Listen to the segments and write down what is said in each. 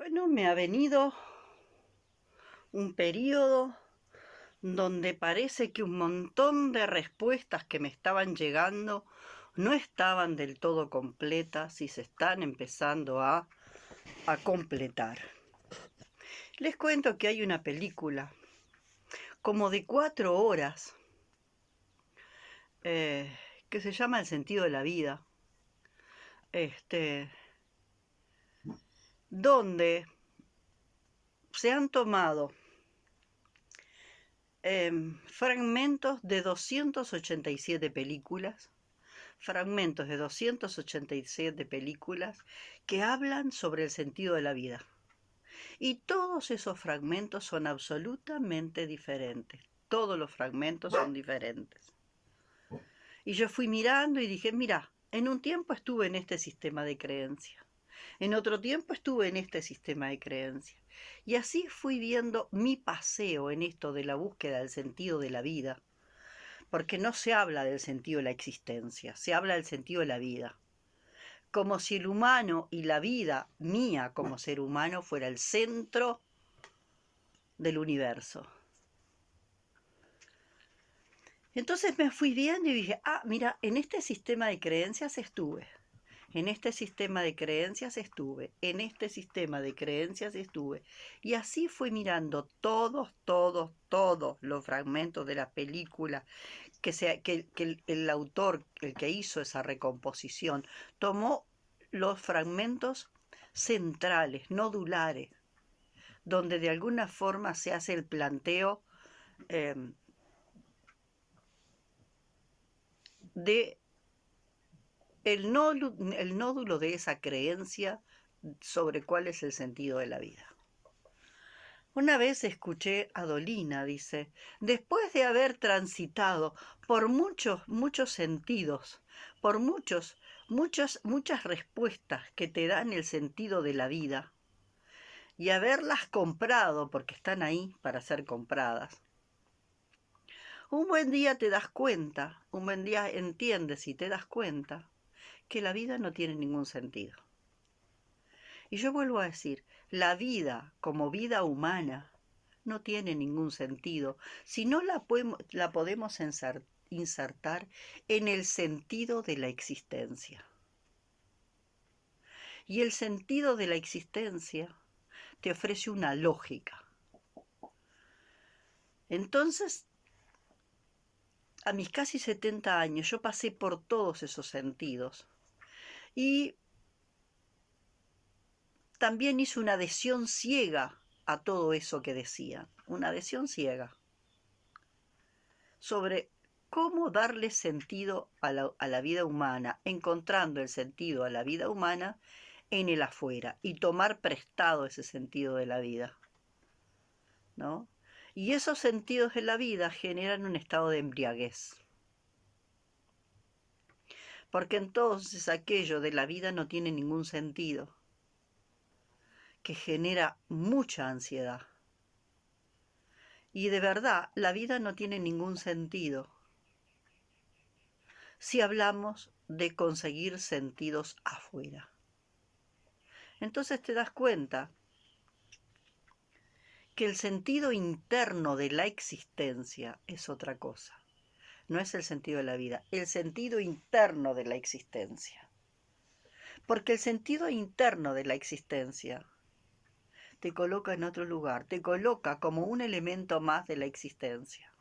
Bueno, me ha venido un periodo donde parece que un montón de respuestas que me estaban llegando no estaban del todo completas y se están empezando a completar. Les cuento que hay una película como de 4 horas que se llama El sentido de la vida, donde se han tomado fragmentos de 287 películas, fragmentos de 287 películas que hablan sobre el sentido de la vida. Y todos esos fragmentos son absolutamente diferentes. Todos los fragmentos son diferentes. Y yo fui mirando y dije, mira, en un tiempo estuve en este sistema de creencia. En otro tiempo estuve en este sistema de creencia. Y así fui viendo mi paseo en esto de la búsqueda del sentido de la vida. Porque no se habla del sentido de la existencia, se habla del sentido de la vida. Como si el humano y la vida mía como ser humano fuera el centro del universo. Entonces me fui viendo y dije, mira, en este sistema de creencias estuve. En este sistema de creencias estuve, en este sistema de creencias estuve. Y así fui mirando todos los fragmentos de la película que el autor, el que hizo esa recomposición, tomó los fragmentos centrales, nodulares, donde de alguna forma se hace el planteo de el nódulo de esa creencia sobre cuál es el sentido de la vida. Una vez escuché a Dolina, dice, después de haber transitado por muchos sentidos, por muchas respuestas que te dan el sentido de la vida, y haberlas comprado, porque están ahí para ser compradas, un buen día te das cuenta, un buen día entiendes y te das cuenta que la vida no tiene ningún sentido. Y yo vuelvo a decir, la vida como vida humana no tiene ningún sentido si no la podemos insertar en el sentido de la existencia. Y el sentido de la existencia te ofrece una lógica. Entonces, a mis casi 70 años, yo pasé por todos esos sentidos. Y también hice una adhesión ciega a todo eso que decían. Una adhesión ciega sobre cómo darle sentido a la vida humana, encontrando el sentido a la vida humana en el afuera y tomar prestado ese sentido de la vida, ¿no? Y esos sentidos de la vida generan un estado de embriaguez. Porque entonces aquello de la vida no tiene ningún sentido, que genera mucha ansiedad. Y de verdad, la vida no tiene ningún sentido si hablamos de conseguir sentidos afuera. Entonces te das cuenta que el sentido interno de la existencia es otra cosa. No es el sentido de la vida, el sentido interno de la existencia. Porque el sentido interno de la existencia te coloca en otro lugar, te coloca como un elemento más de la existencia.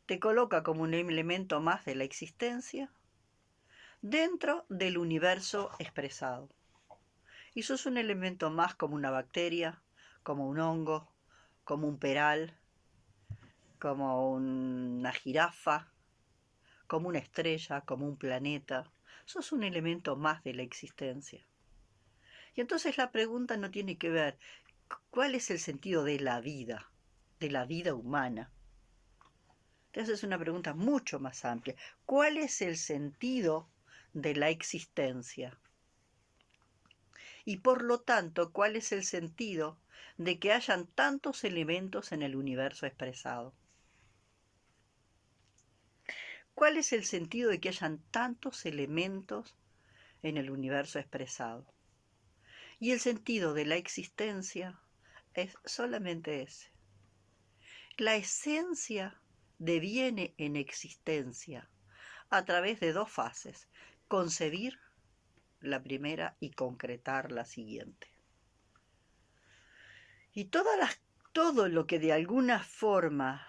Te coloca como un elemento más de la existencia dentro del universo expresado. Y sos un elemento más como una bacteria, como un hongo, como un peral, como una jirafa, como una estrella, como un planeta. Sos un elemento más de la existencia. Y entonces la pregunta no tiene que ver cuál es el sentido de la vida humana. Entonces es una pregunta mucho más amplia. ¿Cuál es el sentido de la existencia? Y por lo tanto, ¿cuál es el sentido de que hayan tantos elementos en el universo expresado? ¿Cuál es el sentido de que hayan tantos elementos en el universo expresado? Y el sentido de la existencia es solamente ese. La esencia deviene en existencia a través de dos fases: concebir la primera y concretar la siguiente. Y todo lo que de alguna forma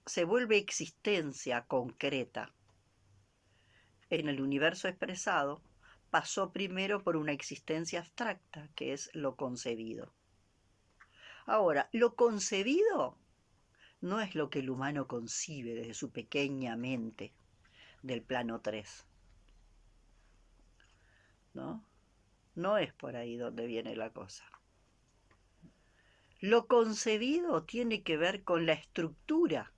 se vuelve existencia concreta en el universo expresado, pasó primero por una existencia abstracta, que es lo concebido. Ahora, lo concebido no es lo que el humano concibe desde su pequeña mente del plano 3, ¿no? No es por ahí donde viene la cosa. Lo concebido tiene que ver con la estructura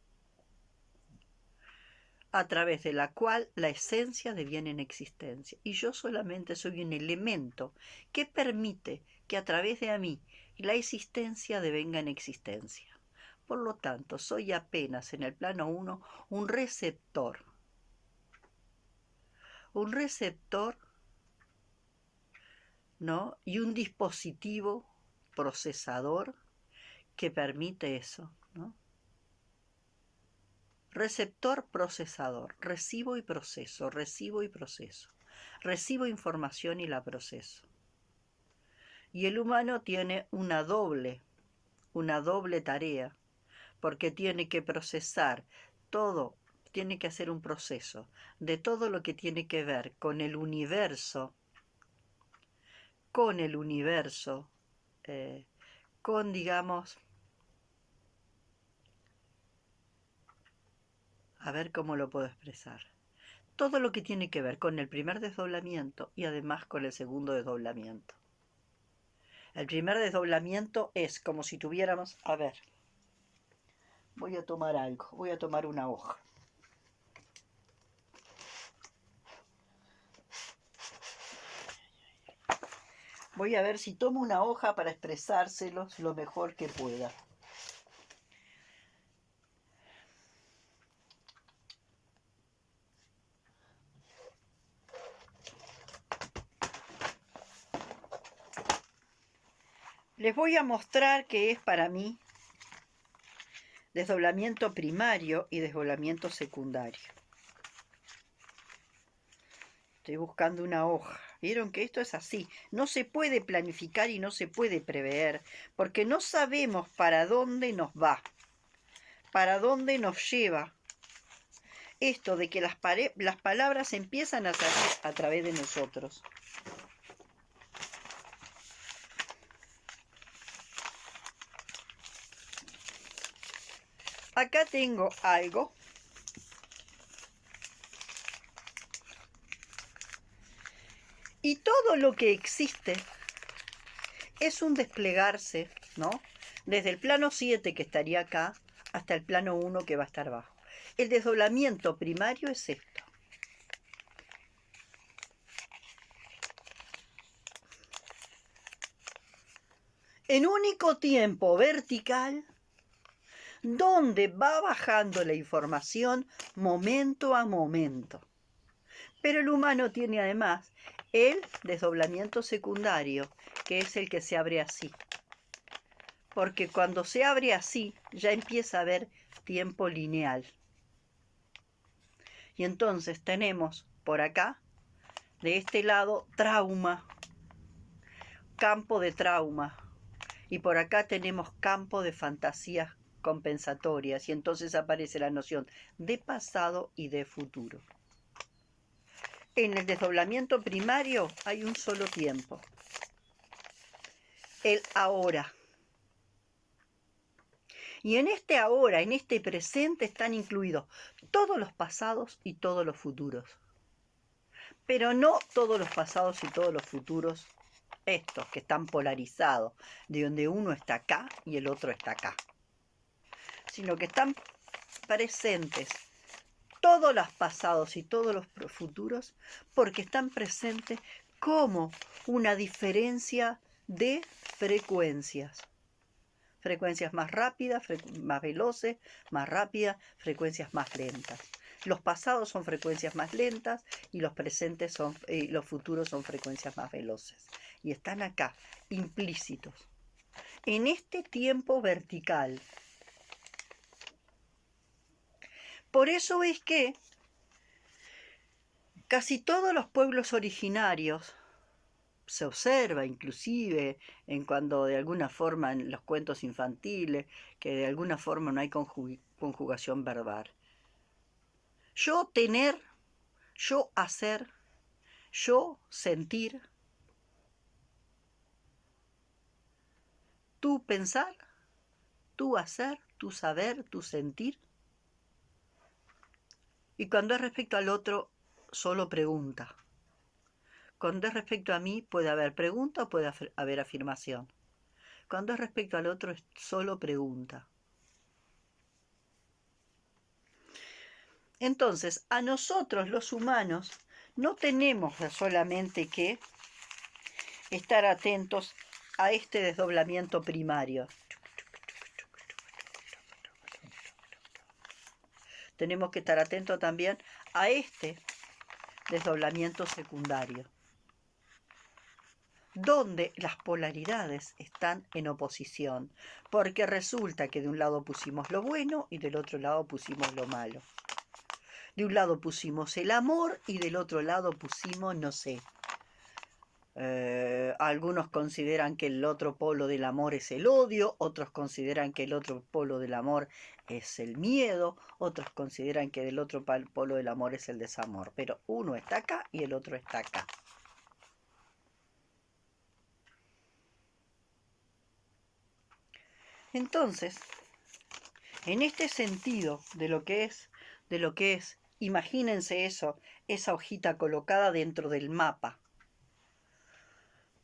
a través de la cual la esencia deviene en existencia. Y yo solamente soy un elemento que permite que a través de mí la existencia devenga en existencia. Por lo tanto, soy apenas en el plano 1 un receptor. Un receptor, ¿no? Y un dispositivo procesador que permite eso, ¿no? Receptor, procesador, recibo y proceso, recibo y proceso. Recibo información y la proceso. Y el humano tiene una doble tarea, porque tiene que procesar todo, tiene que hacer un proceso de todo lo que tiene que ver con el universo, con, digamos, a ver cómo lo puedo expresar. Todo lo que tiene que ver con el primer desdoblamiento y además con el segundo desdoblamiento. El primer desdoblamiento es como si tuviéramos, a ver, voy a tomar algo, voy a tomar una hoja. Voy a ver si tomo una hoja para expresárselos lo mejor que pueda. Les voy a mostrar qué es para mí desdoblamiento primario y desdoblamiento secundario. Estoy buscando una hoja. Vieron que esto es así. No se puede planificar y no se puede prever, porque no sabemos para dónde nos va, para dónde nos lleva. Esto de que las palabras empiezan a salir a través de nosotros. Acá tengo algo. Y todo lo que existe es un desplegarse, ¿no? Desde el plano 7 que estaría acá hasta el plano 1 que va a estar abajo. El desdoblamiento primario es esto. En único tiempo vertical, donde va bajando la información momento a momento. Pero el humano tiene además el desdoblamiento secundario, que es el que se abre así. Porque cuando se abre así, ya empieza a haber tiempo lineal. Y entonces tenemos por acá, de este lado, trauma, campo de trauma. Y por acá tenemos campo de fantasías compensatorias. Y entonces aparece la noción de pasado y de futuro. En el desdoblamiento primario hay un solo tiempo. El ahora. Y en este ahora, en este presente, están incluidos todos los pasados y todos los futuros. Pero no todos los pasados y todos los futuros, estos que están polarizados, de donde uno está acá y el otro está acá. Sino que están presentes todos los pasados y todos los futuros, porque están presentes como una diferencia de frecuencias. Frecuencias más rápidas, más veloces, más rápidas, frecuencias más lentas. Los pasados son frecuencias más lentas y los presentes son, los futuros son frecuencias más veloces. Y están acá, implícitos. En este tiempo vertical. Por eso es que casi todos los pueblos originarios, se observa inclusive en cuando de alguna forma en los cuentos infantiles, que de alguna forma no hay conjugación verbal. Yo tener, yo hacer, yo sentir, tú pensar, tú hacer, tú saber, tú sentir. Y cuando es respecto al otro, solo pregunta. Cuando es respecto a mí, puede haber pregunta o puede haber afirmación. Cuando es respecto al otro, es solo pregunta. Entonces, a nosotros los humanos no tenemos solamente que estar atentos a este desdoblamiento primario. Tenemos que estar atentos también a este desdoblamiento secundario, donde las polaridades están en oposición, porque resulta que de un lado pusimos lo bueno y del otro lado pusimos lo malo. De un lado pusimos el amor y del otro lado pusimos, no sé, algunos consideran que el otro polo del amor es el odio, otros consideran que el otro polo del amor es el miedo, otros consideran que el otro polo del amor es el desamor, pero uno está acá y el otro está acá. Entonces, en este sentido de lo que es, imagínense eso, esa hojita colocada dentro del mapa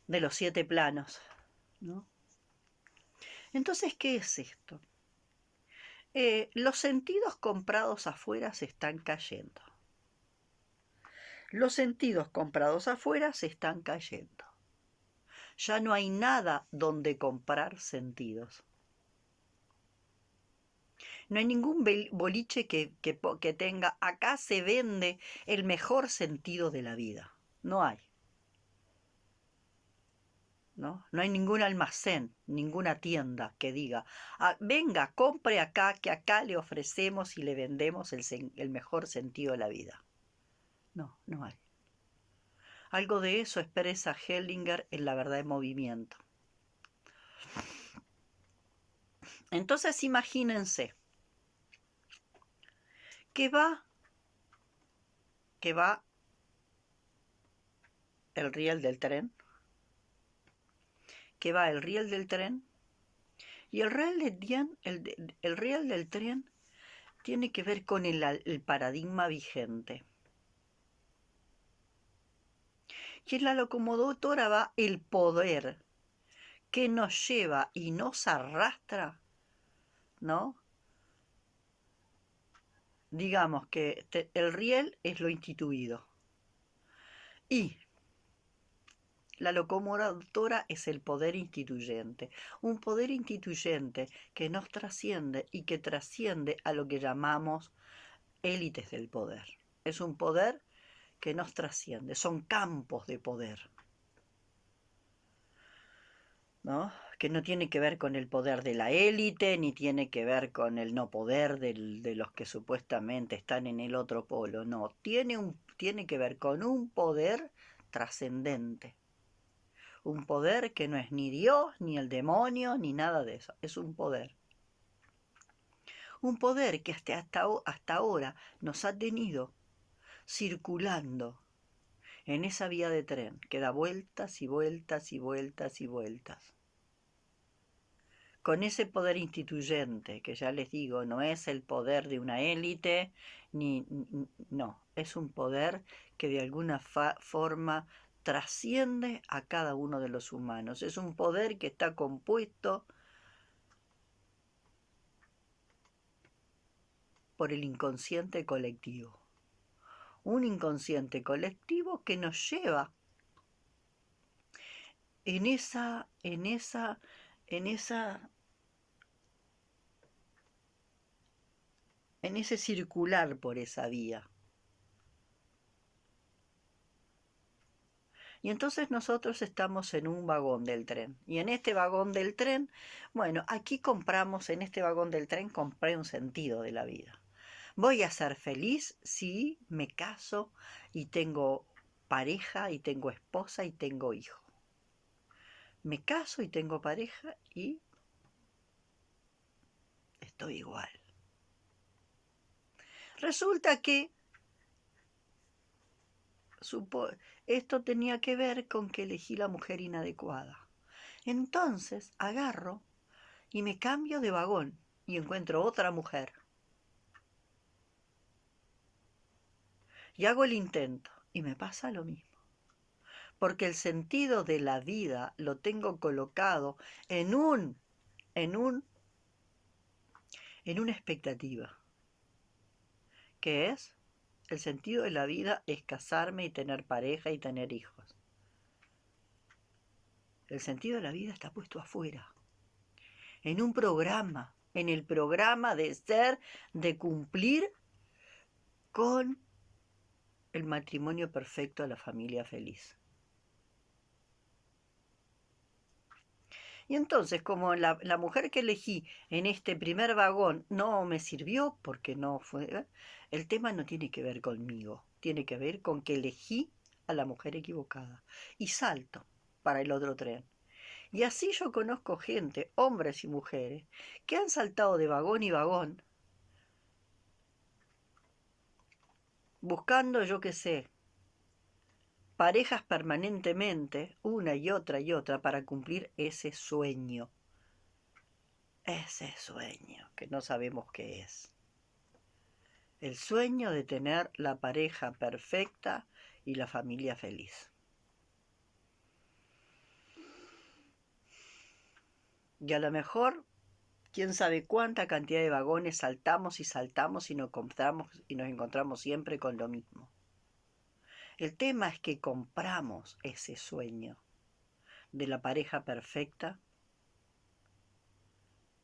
de los 7 planos, ¿no? Entonces, ¿qué es esto? Los sentidos comprados afuera se están cayendo. Los sentidos comprados afuera se están cayendo. Ya no hay nada donde comprar sentidos. No hay ningún boliche que tenga, acá se vende el mejor sentido de la vida. No hay. ¿No? No hay ningún almacén, ninguna tienda que diga, venga, compre acá, que acá le ofrecemos y le vendemos el mejor sentido de la vida. No, no hay. Algo de eso expresa Hellinger en La verdad en movimiento. Entonces imagínense que va el riel del tren, y el riel del tren tiene que ver con el paradigma vigente. Y en la locomotora va el poder que nos lleva y nos arrastra, ¿no? Digamos que el riel es lo instituido. Y la locomotora es el poder instituyente. Un poder instituyente que nos trasciende y que trasciende a lo que llamamos élites del poder. Es un poder que nos trasciende, son campos de poder, ¿no? Que no tiene que ver con el poder de la élite, ni tiene que ver con el no poder de los que supuestamente están en el otro polo, no, tiene que ver con un poder trascendente, un poder que no es ni Dios, ni el demonio, ni nada de eso, es un poder que hasta ahora nos ha tenido circulando en esa vía de tren que da vueltas y vueltas y vueltas y vueltas. Con ese poder instituyente, que ya les digo, no es el poder de una élite, no, es un poder que de alguna forma trasciende a cada uno de los humanos. Es un poder que está compuesto por el inconsciente colectivo. Un inconsciente colectivo que nos lleva en esa en ese circular por esa vía. Y entonces nosotros estamos en un vagón del tren. Y en este vagón del tren, bueno, aquí compramos, en este vagón del tren compré un sentido de la vida. Voy a ser feliz si me caso y tengo pareja y tengo esposa y tengo hijo. Me caso y tengo pareja y estoy igual. Resulta que esto tenía que ver con que elegí la mujer inadecuada. Entonces agarro y me cambio de vagón y encuentro otra mujer. Y hago el intento y me pasa lo mismo. Porque el sentido de la vida lo tengo colocado en una expectativa, que es, el sentido de la vida es casarme y tener pareja y tener hijos. El sentido de la vida está puesto afuera, en un programa, en el programa de ser, de cumplir con el matrimonio perfecto a la familia feliz. Y entonces, como la mujer que elegí en este primer vagón no me sirvió porque no fue, el tema no tiene que ver conmigo, tiene que ver con que elegí a la mujer equivocada y salto para el otro tren. Y así yo conozco gente, hombres y mujeres, que han saltado de vagón y vagón, buscando, yo qué sé, parejas permanentemente, una y otra, para cumplir ese sueño que no sabemos qué es. El sueño de tener la pareja perfecta y la familia feliz. Y a lo mejor, quién sabe cuánta cantidad de vagones saltamos y nos encontramos siempre con lo mismo. El tema es que compramos ese sueño de la pareja perfecta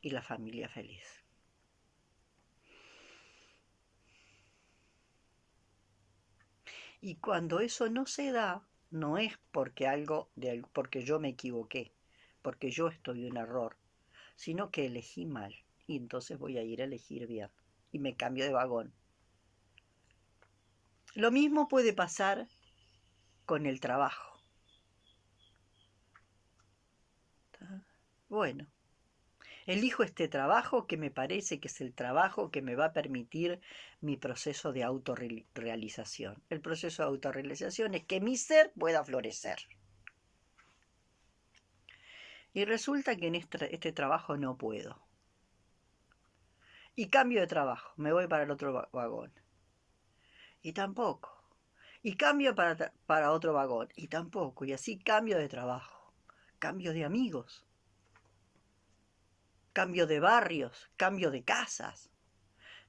y la familia feliz. Y cuando eso no se da, no es porque yo me equivoqué, porque yo estoy en error, sino que elegí mal. Y entonces voy a ir a elegir bien. Y me cambio de vagón. Lo mismo puede pasar con el trabajo. Bueno, elijo este trabajo que me parece que es el trabajo que me va a permitir mi proceso de autorrealización. El proceso de autorrealización es que mi ser pueda florecer. Y resulta que en este trabajo no puedo. Y cambio de trabajo, me voy para el otro vagón. Y tampoco. Y cambio para otro vagón. Y tampoco. Y así cambio de trabajo. Cambio de amigos. Cambio de barrios. Cambio de casas.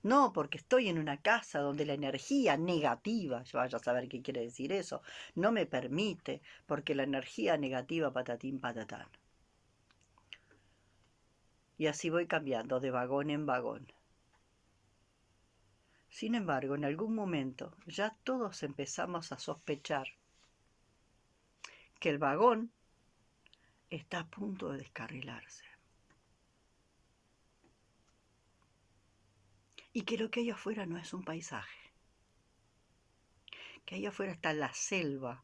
No, porque estoy en una casa donde la energía negativa, yo vaya a saber qué quiere decir eso, no me permite, porque la energía negativa patatín patatán. Y así voy cambiando de vagón en vagón. Sin embargo, en algún momento ya todos empezamos a sospechar que el vagón está a punto de descarrilarse. Y que lo que hay afuera no es un paisaje. Que ahí afuera está la selva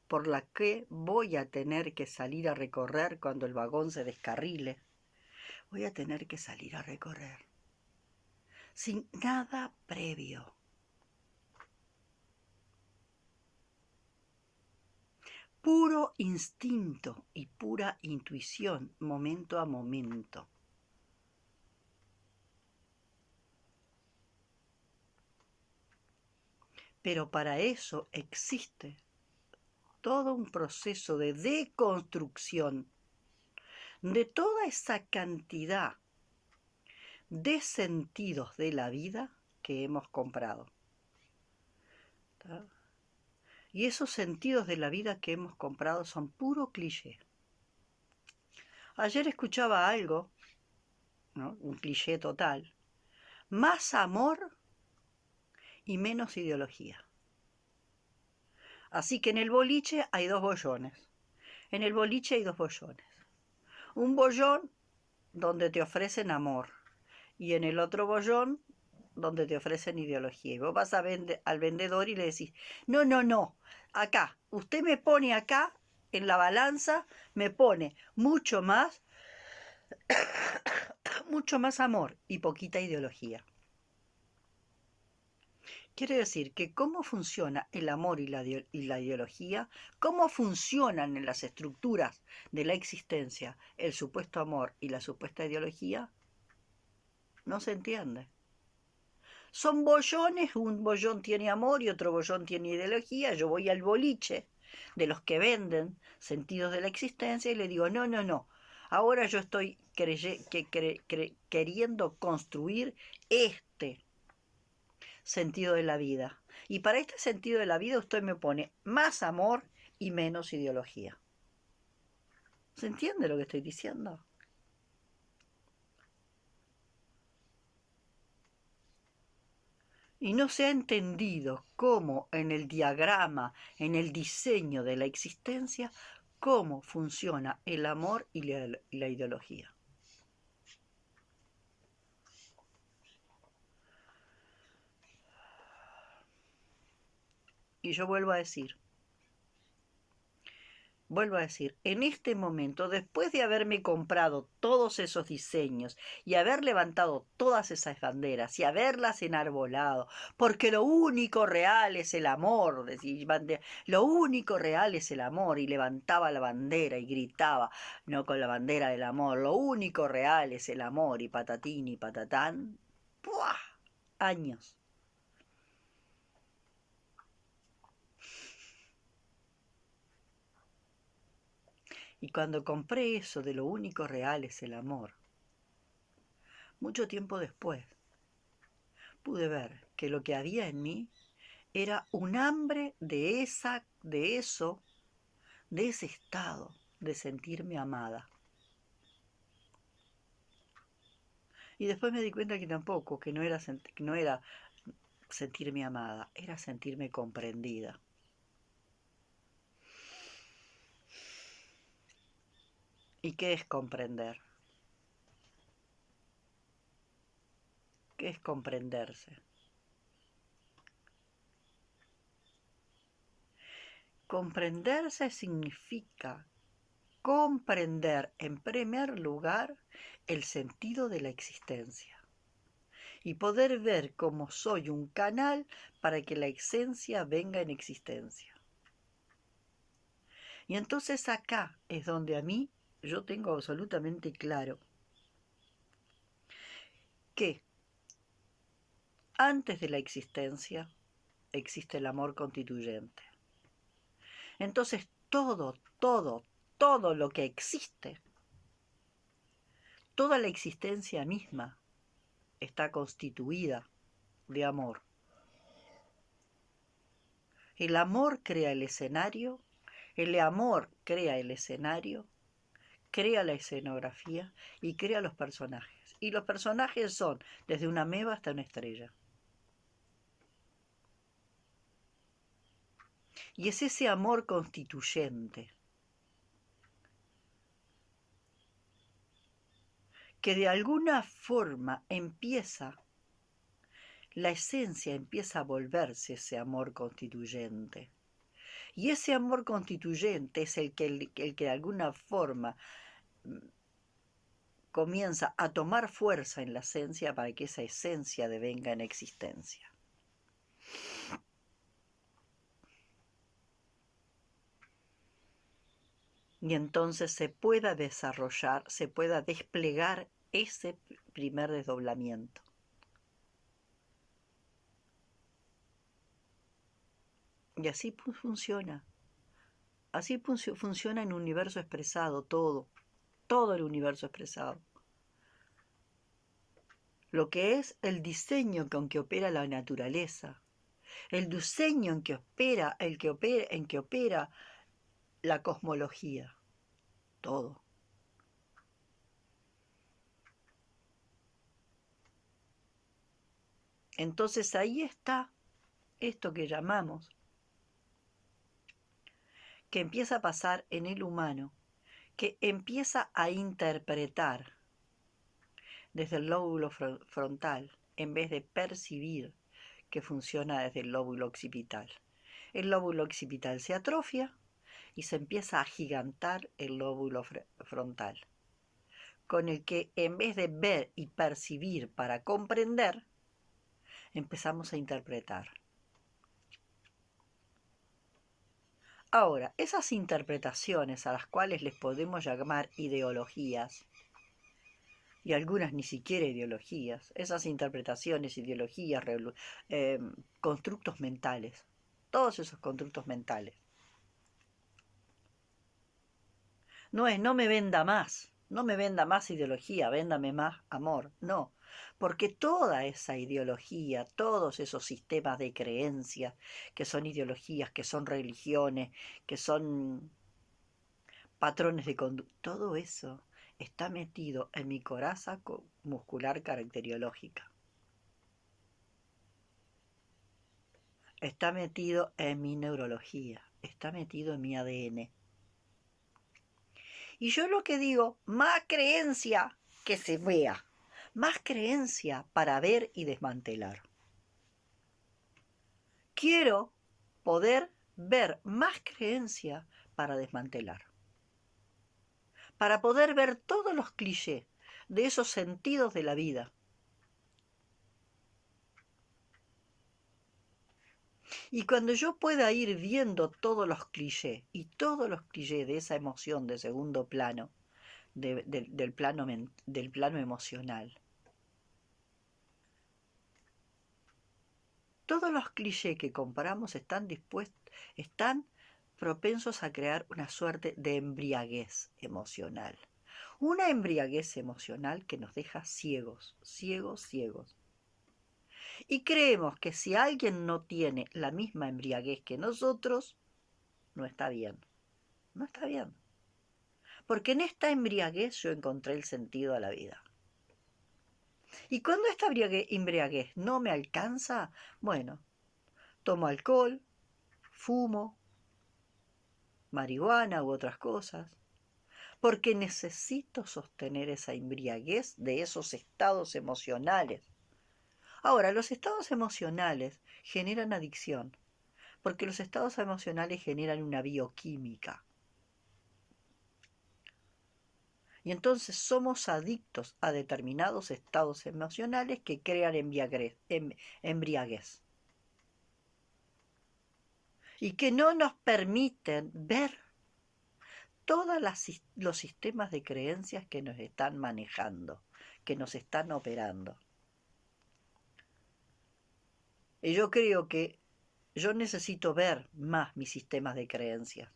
por la que voy a tener que salir a recorrer cuando el vagón se descarrile. Voy a tener que salir a recorrer. Sin nada previo. Puro instinto y pura intuición, momento a momento. Pero para eso existe todo un proceso de deconstrucción de toda esa cantidad de sentidos de la vida que hemos comprado. ¿Tá? Y esos sentidos de la vida que hemos comprado son puro cliché. Ayer escuchaba algo, ¿no? Un cliché total. Más amor y menos ideología. Así que en el boliche hay dos bollones. En el boliche hay dos bollones. Un bollón donde te ofrecen amor y en el otro bollón donde te ofrecen ideología. Y vos vas al vendedor y le decís, no, no, no, acá, usted me pone acá en la balanza, me pone mucho más amor y poquita ideología. Quiere decir que cómo funciona el amor y la ideología, cómo funcionan en las estructuras de la existencia el supuesto amor y la supuesta ideología, no se entiende. Son bollones, un bollón tiene amor y otro bollón tiene ideología. Yo voy al boliche de los que venden sentidos de la existencia y le digo, no, no, no, ahora yo estoy queriendo construir este sentido de la vida. Y para este sentido de la vida usted me pone más amor y menos ideología. ¿Se entiende lo que estoy diciendo? Y no se ha entendido cómo en el diagrama, en el diseño de la existencia, cómo funciona el amor y la ideología. Y yo vuelvo a decir, en este momento, después de haberme comprado todos esos diseños y haber levantado todas esas banderas y haberlas enarbolado, porque lo único real es el amor, lo único real es el amor, y levantaba la bandera y gritaba, no con la bandera del amor, lo único real es el amor, y patatín y patatán, ¡puah! Años. Y cuando compré eso de lo único real es el amor, mucho tiempo después, pude ver que lo que había en mí era un hambre de ese estado de sentirme amada. Y después me di cuenta que tampoco, que no era sentirme amada, era sentirme comprendida. ¿Y qué es comprender? ¿Qué es comprenderse? Comprenderse significa comprender en primer lugar el sentido de la existencia y poder ver cómo soy un canal para que la esencia venga en existencia. Y entonces acá es donde yo tengo absolutamente claro que antes de la existencia existe el amor constituyente. Entonces todo lo que existe, toda la existencia misma está constituida de amor. El amor crea el escenario, crea la escenografía y crea los personajes. Y los personajes son desde una ameba hasta una estrella. Y es ese amor constituyente que de alguna forma la esencia empieza a volverse ese amor constituyente. Y ese amor constituyente es el que de alguna forma comienza a tomar fuerza en la esencia para que esa esencia devenga en existencia. Y entonces se pueda desarrollar, se pueda desplegar ese primer desdoblamiento. Y así funciona. Así funciona en un universo expresado, todo el universo expresado. Lo que es el diseño con que opera la naturaleza, el diseño en que opera la cosmología, todo. Entonces ahí está esto que llamamos, que empieza a pasar en el humano, que empieza a interpretar desde el lóbulo frontal en vez de percibir, que funciona desde el lóbulo occipital. El lóbulo occipital se atrofia y se empieza a agigantar el lóbulo frontal, con el que en vez de ver y percibir para comprender, empezamos a interpretar. Ahora, esas interpretaciones a las cuales les podemos llamar ideologías, y algunas ni siquiera ideologías, esas interpretaciones, ideologías, constructos mentales, todos esos constructos mentales. No es, no me venda más ideología, véndame más amor, no, porque toda esa ideología, todos esos sistemas de creencias, que son ideologías, que son religiones, que son patrones de conducta, todo eso está metido en mi coraza muscular caracteriológica. Está metido en mi neurología, está metido en mi ADN. Y yo lo que digo, más creencia que se vea, más creencia para ver y desmantelar. Quiero poder ver más creencia para desmantelar. Para poder ver todos los clichés de esos sentidos de la vida. Y cuando yo pueda ir viendo todos los clichés y todos los clichés de esa emoción de segundo plano, del plano emocional, todos los clichés que compramos están propensos a crear una suerte de embriaguez emocional. Una embriaguez emocional que nos deja ciegos, ciegos, ciegos. Y creemos que si alguien no tiene la misma embriaguez que nosotros, no está bien. No está bien. Porque en esta embriaguez yo encontré el sentido a la vida. Y cuando esta embriaguez no me alcanza, bueno, tomo alcohol, fumo, marihuana u otras cosas, porque necesito sostener esa embriaguez de esos estados emocionales. Ahora, los estados emocionales generan adicción, porque los estados emocionales generan una bioquímica. Y entonces somos adictos a determinados estados emocionales que crean embriaguez. Y que no nos permiten ver todos los sistemas de creencias que nos están manejando, que nos están operando. Y yo creo que yo necesito ver más mis sistemas de creencias.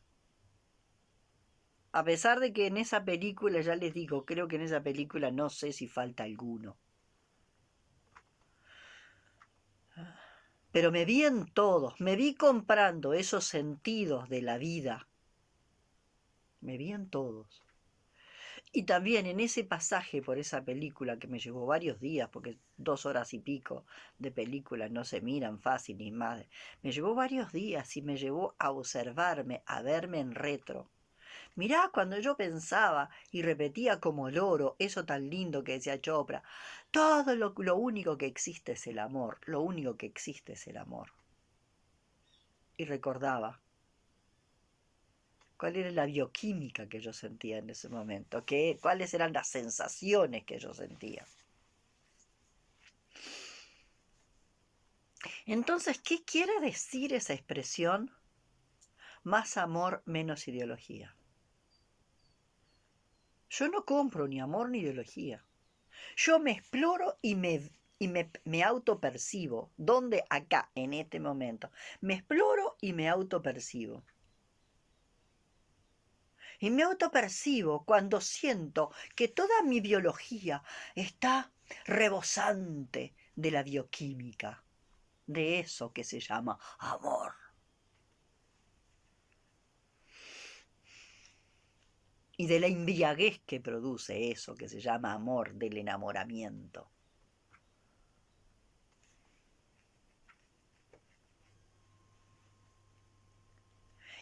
A pesar de que en esa película, ya les digo, creo que en esa película no sé si falta alguno. Pero me vi en todos, me vi comprando esos sentidos de la vida. Me vi en todos. Y también en ese pasaje por esa película que me llevó varios días, porque 2 horas y pico de película no se miran fácil ni más. Me llevó varios días y me llevó a observarme, a verme en retro. Mirá, cuando yo pensaba y repetía como loro eso tan lindo que decía Chopra, todo lo único que existe es el amor, lo único que existe es el amor. Y recordaba cuál era la bioquímica que yo sentía en ese momento, cuáles eran las sensaciones que yo sentía. Entonces, ¿qué quiere decir esa expresión? Más amor, menos ideología. Yo no compro ni amor ni ideología. Yo me exploro y me autopercibo. ¿Dónde? Acá, en este momento. Me exploro y me autopercibo. Y me autopercibo cuando siento que toda mi biología está rebosante de la bioquímica, de eso que se llama amor. Y de la embriaguez que produce eso que se llama amor, del enamoramiento.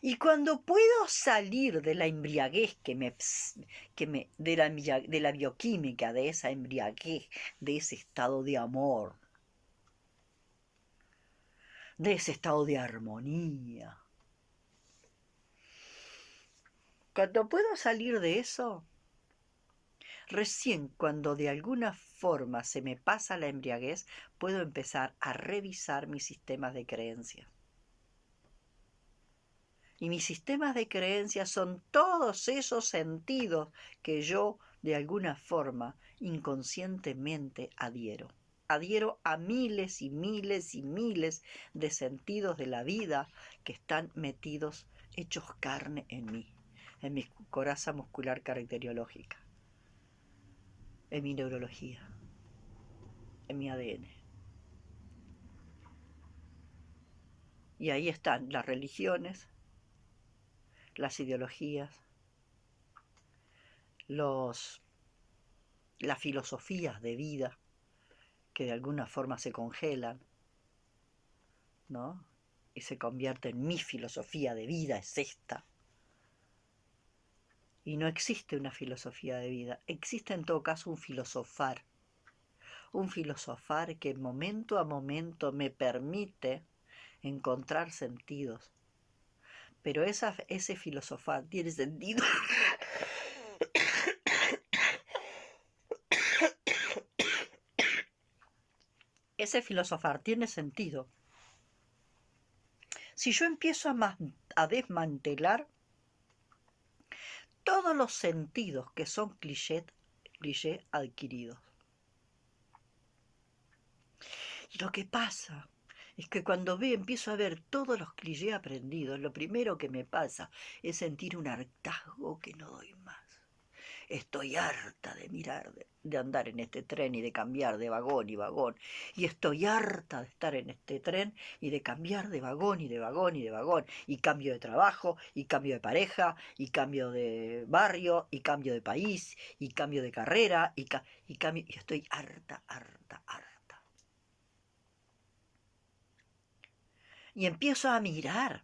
Y cuando puedo salir de la embriaguez de la bioquímica, de esa embriaguez, de ese estado de amor, de ese estado de armonía, cuando puedo salir de eso, recién cuando de alguna forma se me pasa la embriaguez, puedo empezar a revisar mis sistemas de creencias. Y mis sistemas de creencias son todos esos sentidos que yo de alguna forma inconscientemente adhiero. Adhiero a miles y miles y miles de sentidos de la vida que están metidos, hechos carne en mí, en mi coraza muscular caracteriológica, en mi neurología, en mi ADN. Y ahí están las religiones, las ideologías, las filosofías de vida que de alguna forma se congelan, ¿no? Y se convierte en mi filosofía de vida, es esta. Y no existe una filosofía de vida, existe en todo caso un filosofar que momento a momento me permite encontrar sentidos. Pero ese filosofar tiene sentido. Ese filosofar tiene sentido si yo empiezo a desmantelar todos los sentidos que son cliché adquiridos. Y lo que pasa es que cuando empiezo a ver todos los clichés aprendidos, lo primero que me pasa es sentir un hartazgo que no doy más. Estoy harta de de andar en este tren y de cambiar de vagón y vagón. Y estoy harta de estar en este tren y de cambiar de vagón y de vagón y de vagón. Y cambio de trabajo, y cambio de pareja, y cambio de barrio, y cambio de país, y cambio de carrera, y estoy harta, harta, harta. Y empiezo a mirar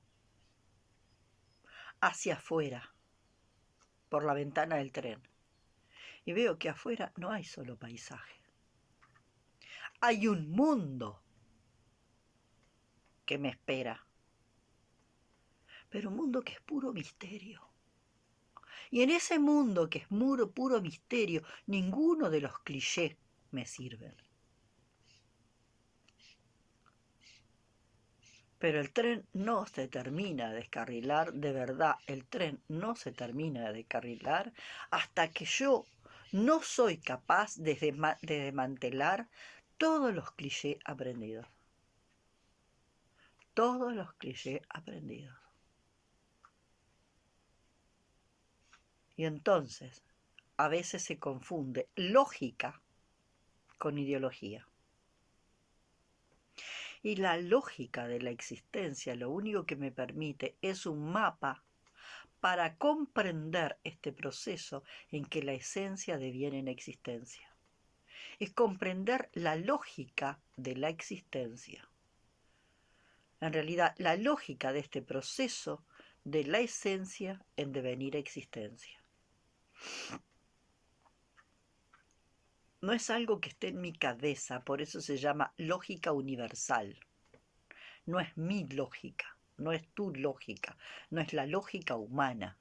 hacia afuera, por la ventana del tren. Y veo que afuera no hay solo paisaje. Hay un mundo que me espera. Pero un mundo que es puro misterio. Y en ese mundo que es puro misterio, ninguno de los clichés me sirven. Pero el tren no se termina de descarrilar, de verdad, el tren no se termina de descarrilar hasta que yo no soy capaz de desmantelar todos los clichés aprendidos. Todos los clichés aprendidos. Y entonces, a veces se confunde lógica con ideología. Y la lógica de la existencia lo único que me permite es un mapa para comprender este proceso en que la esencia deviene en existencia. Es comprender la lógica de la existencia. En realidad, la lógica de este proceso de la esencia en devenir existencia. No es algo que esté en mi cabeza, por eso se llama lógica universal. No es mi lógica, no es tu lógica, no es la lógica humana.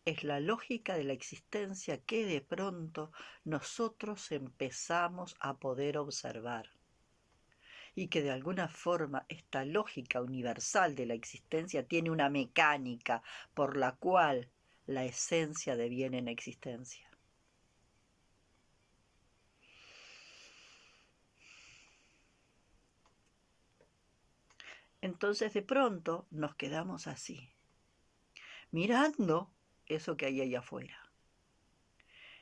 Es la lógica de la existencia que de pronto nosotros empezamos a poder observar. Y que de alguna forma esta lógica universal de la existencia tiene una mecánica por la cual la esencia deviene en existencia. Entonces de pronto nos quedamos así, mirando eso que hay allá afuera.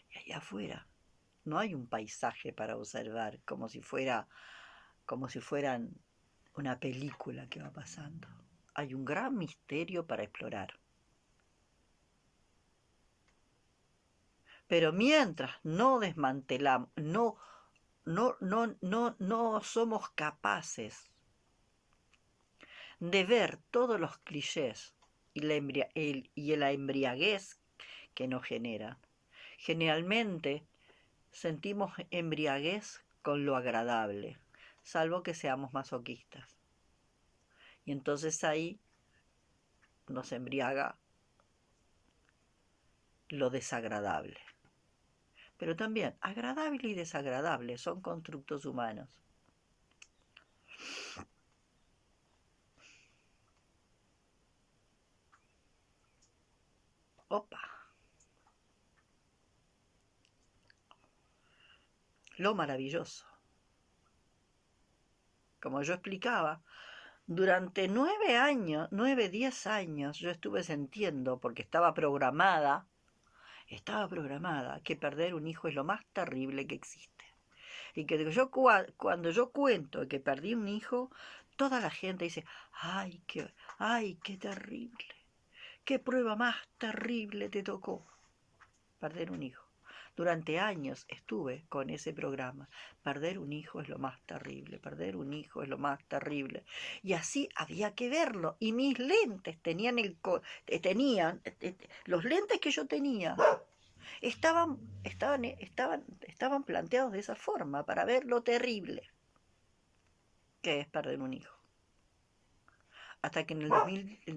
Y allá afuera no hay un paisaje para observar como si fueran una película que va pasando. Hay un gran misterio para explorar. Pero mientras no desmantelamos, no somos capaces de ver todos los clichés y la embriaguez que nos generan. Generalmente sentimos embriaguez con lo agradable, salvo que seamos masoquistas. Y entonces ahí nos embriaga lo desagradable. Pero también agradable y desagradable son constructos humanos. Opa. Lo maravilloso. Como yo explicaba, durante 9 años, 9, 10 años, yo estuve sintiendo, porque estaba programada, que perder un hijo es lo más terrible que existe. Y que yo, cuando yo cuento que perdí un hijo, toda la gente dice, ay, qué terrible, qué prueba más terrible te tocó, perder un hijo. Durante años estuve con ese programa. Perder un hijo es lo más terrible, perder un hijo es lo más terrible. Y así había que verlo. Y mis lentes los lentes que yo tenía estaban planteados de esa forma, para ver lo terrible que es perder un hijo. Hasta que en el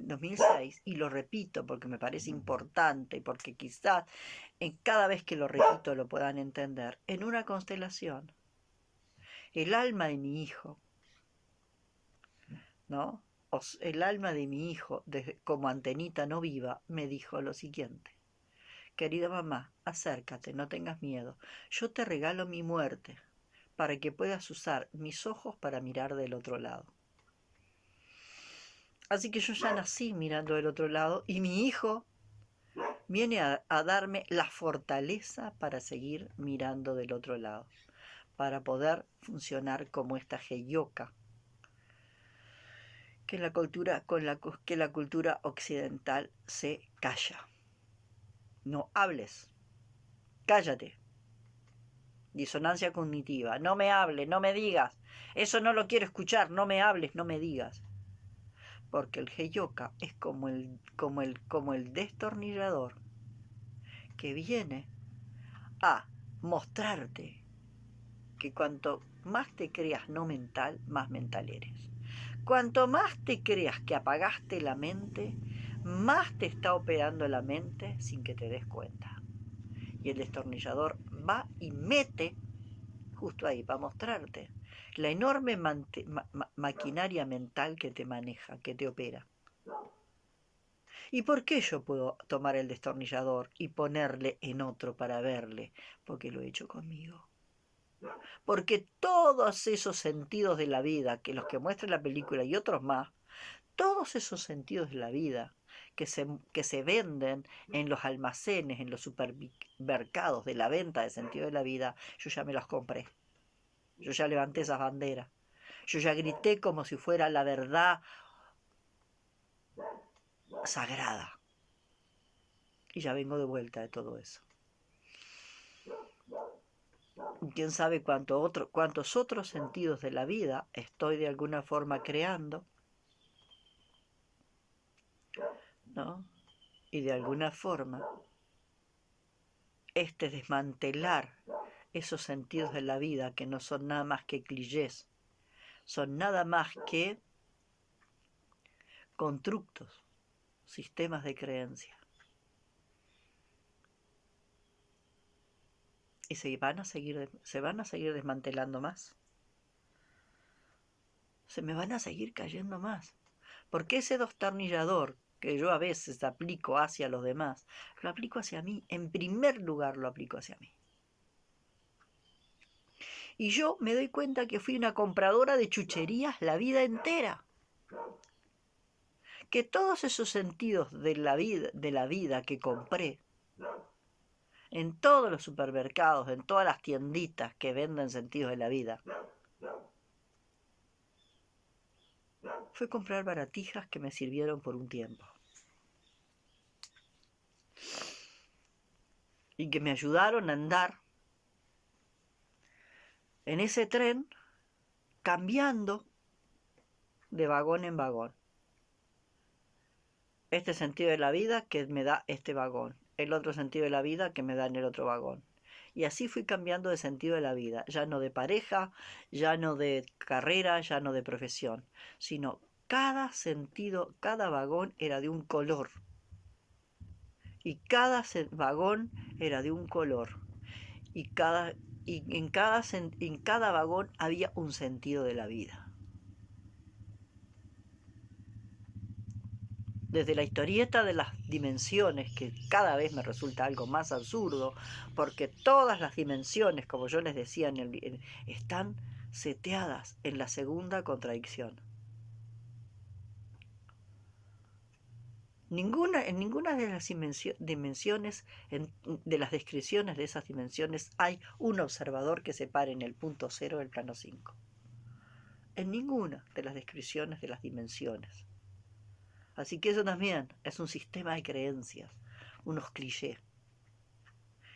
2006, y lo repito porque me parece importante y porque quizás cada vez que lo repito lo puedan entender, en una constelación, el alma de mi hijo, ¿no? El alma de mi hijo, como antenita no viva, me dijo lo siguiente: querida mamá, acércate, no tengas miedo, yo te regalo mi muerte para que puedas usar mis ojos para mirar del otro lado. Así que yo ya nací mirando del otro lado y mi hijo viene a darme la fortaleza para seguir mirando del otro lado, para poder funcionar como esta heyoka que la cultura occidental se calla. No hables, cállate. Disonancia cognitiva, no me hables, no me digas, eso no lo quiero escuchar, no me hables, no me digas. Porque el heyoka es como el destornillador que viene a mostrarte que cuanto más te creas no mental, más mental eres. Cuanto más te creas que apagaste la mente, más te está operando la mente sin que te des cuenta. Y el destornillador va y mete justo ahí para mostrarte la enorme maquinaria mental que te maneja, que te opera. ¿Y por qué yo puedo tomar el destornillador y ponerle en otro para verle? Porque lo he hecho conmigo. Porque todos esos sentidos de la vida, que los que muestra la película y otros más, todos esos sentidos de la vida que se venden en los almacenes, en los supermercados de la venta de sentido de la vida, yo ya me los compré. Yo ya levanté esas banderas. Yo ya grité como si fuera la verdad sagrada. Y ya vengo de vuelta de todo eso. Quién sabe cuántos otros sentidos de la vida estoy de alguna forma creando, ¿no? Y de alguna forma desmantelar esos sentidos de la vida que no son nada más que clichés, son nada más que constructos, sistemas de creencia. Y se van a seguir desmantelando más. Se me van a seguir cayendo más. Porque ese destornillador que yo a veces aplico hacia los demás, lo aplico hacia mí. En primer lugar lo aplico hacia mí. Y yo me doy cuenta que fui una compradora de chucherías la vida entera. Que todos esos sentidos de la vida que compré, en todos los supermercados, en todas las tienditas que venden sentidos de la vida, fue comprar baratijas que me sirvieron por un tiempo. Y que me ayudaron a andar en ese tren cambiando de vagón en vagón. este sentido de la vida que me da este vagón, el otro sentido de la vida que me da en el otro vagón. Y así fui cambiando de sentido de la vida, ya no de pareja, ya no de carrera, ya no de profesión, sino cada sentido, cada vagón era de un color. Y cada vagón era de un color. Y, en cada vagón había un sentido de la vida. Desde la historieta de las dimensiones, que cada vez me resulta algo más absurdo, porque todas las dimensiones, como yo les decía, están seteadas en la segunda contradicción. En ninguna de las dimensiones, de las descripciones de esas dimensiones, hay un observador que se pare en el punto cero del plano 5. En ninguna de las descripciones de las dimensiones. Así que eso también es un sistema de creencias, unos clichés,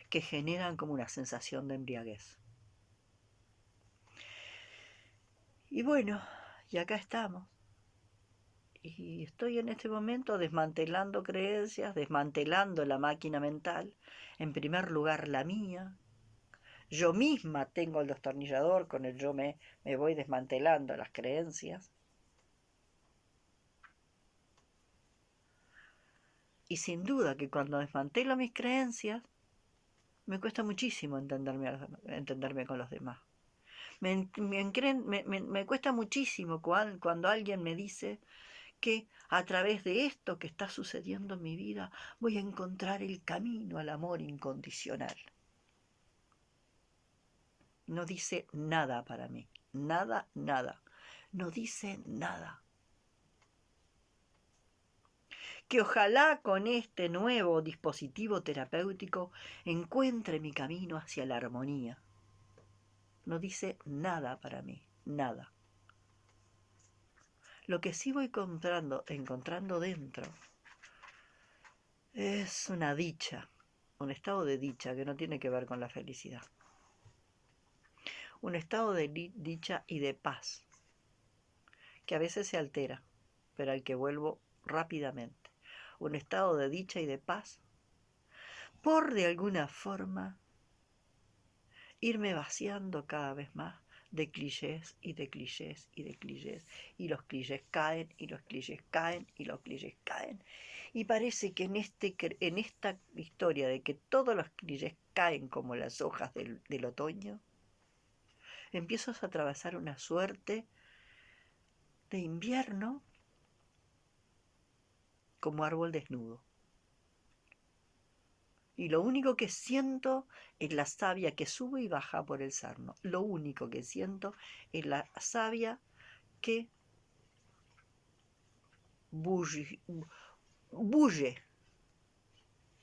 que generan como una sensación de embriaguez. Y bueno, y acá estamos. Y estoy en este momento desmantelando creencias, desmantelando la máquina mental, en primer lugar la mía. Yo misma tengo el destornillador, con el yo me voy desmantelando las creencias. Y sin duda que cuando desmantelo mis creencias, me cuesta muchísimo entenderme con los demás. Me cuesta muchísimo cuando alguien me dice que a través de esto que está sucediendo en mi vida voy a encontrar el camino al amor incondicional. No dice nada para mí, nada, nada, no dice nada. Que ojalá con este nuevo dispositivo terapéutico encuentre mi camino hacia la armonía. No dice nada para mí, nada. Lo que sí voy encontrando dentro es una dicha, un estado de dicha que no tiene que ver con la felicidad. Un estado de dicha y de paz, que a veces se altera, pero al que vuelvo rápidamente. Un estado de dicha y de paz, por de alguna forma irme vaciando cada vez más de clichés y de clichés y de clichés, y los clichés caen y los clichés caen y los clichés caen, y parece que en esta historia de que todos los clichés caen como las hojas del otoño, empiezo a atravesar una suerte de invierno como árbol desnudo. Y lo único que siento es la savia que sube y baja por el sarno. Lo único que siento es la savia que bulle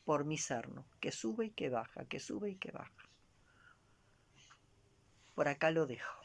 por mi sarno, que sube y que baja, que sube y que baja. Por acá lo dejo.